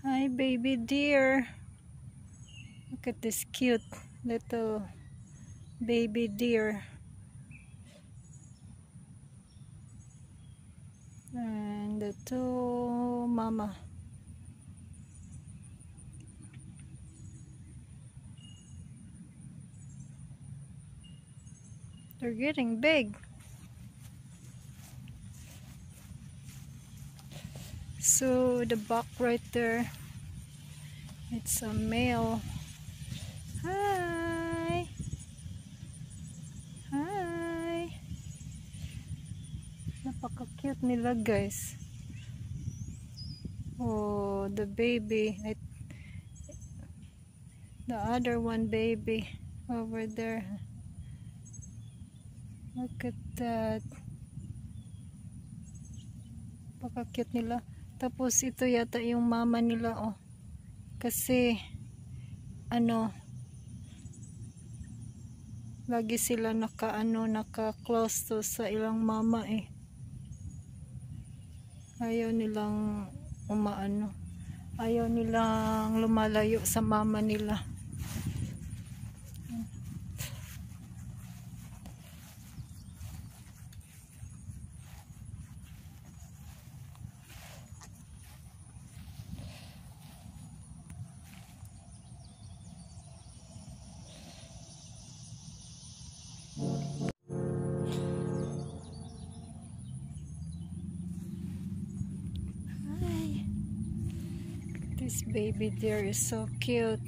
Hi, baby deer. Look at this cute little baby deer. And the two mama. They're getting big. So the buck right there, it's a male. Hi. Hi. Napaka-cute nila, guys. Oh, the baby. The other one baby over there. Look at that. Napaka-cute nila. Tapos ito yata yung mama nila, oh. Kasi lagi sila naka-close to sa ilang mama eh. Ayaw nilang ayaw nilang lumalayo sa mama nila. Hi. This baby deer is so cute.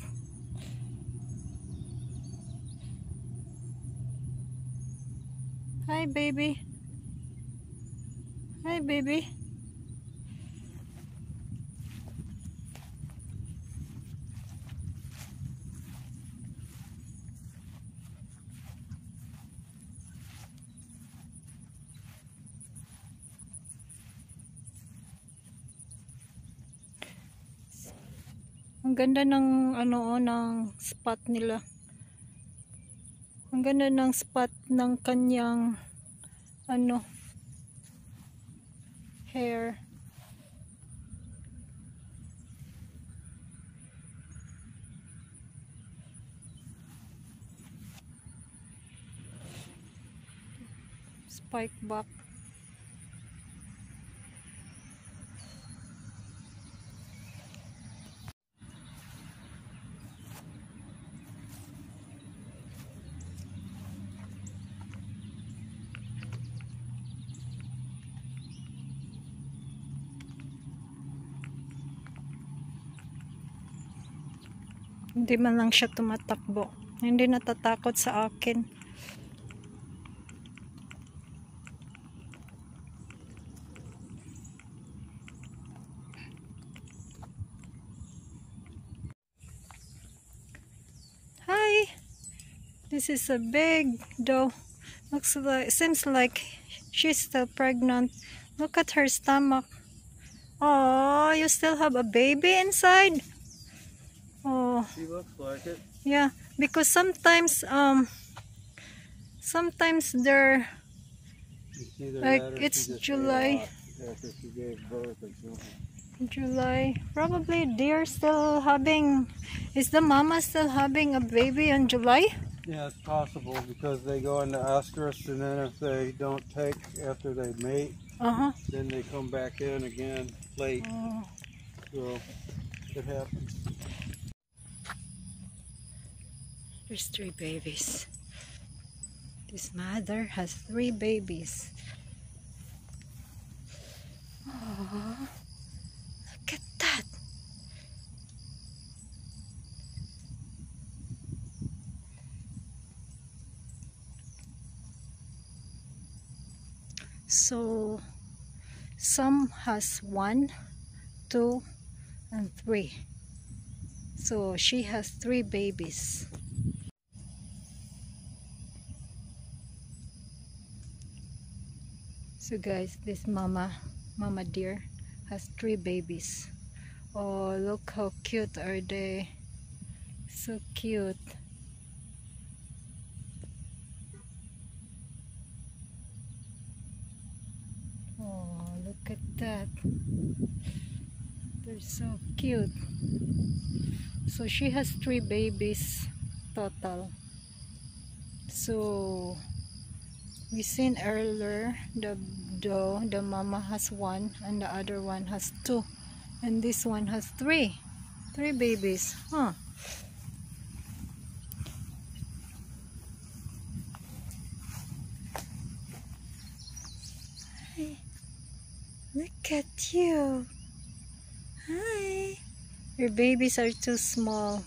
Hi, baby. Hi, baby. Ang ganda ng ng spot nila. Ang ganda ng spot ng kanyang hair. Spike buck. Hindi man lang siya tumatakbo. Hindi natatakot sa akin. Hi. This is a big doe. Seems like she's still pregnant. Look at her stomach. Oh, you still have a baby inside? Oh. She looks like it. Yeah, because sometimes they're like it's July. After she gave birth or something. July. Probably deer still having. Is the mama still having a baby in July? Yeah, it's possible because they go into estrus, and then if they don't take after they mate, then they come back in again late. Oh. So it happens. There's 3 babies. This mother has 3 babies. Oh, look at that. So some has 1, 2, and 3. So she has 3 babies. So guys, this mama deer has 3 babies. Oh, look how cute are they. So cute. Oh, look at that. They're so cute. So she has 3 babies total. So we seen earlier the mama has 1 and the other one has 2, and this one has 3 babies. Huh. Hi. Look at you. Hi. Your babies are too small.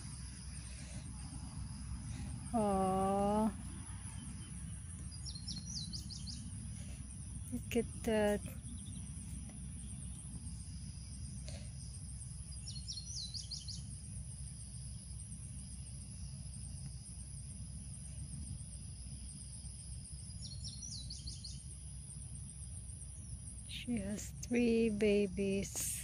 Oh, look at that. She has 3 babies.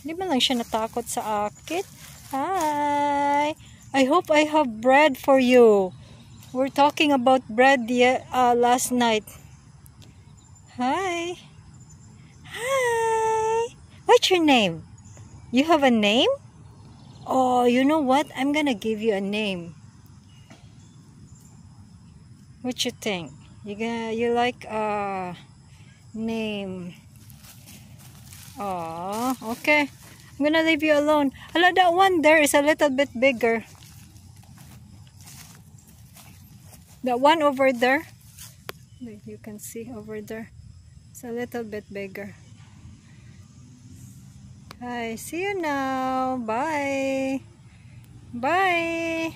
Di ba lang siya natakot sa akin? Hi! I hope I have bread for you. We're talking about bread last night. Hi! Hi! What's your name? You have a name? Oh, you know what? I'm gonna give you a name. What you think? You like a name? Oh, okay. I'm gonna leave you alone. Hala, that one there is a little bit bigger. That one over there, you can see over there, it's a little bit bigger. Hi, see you now. Bye. Bye.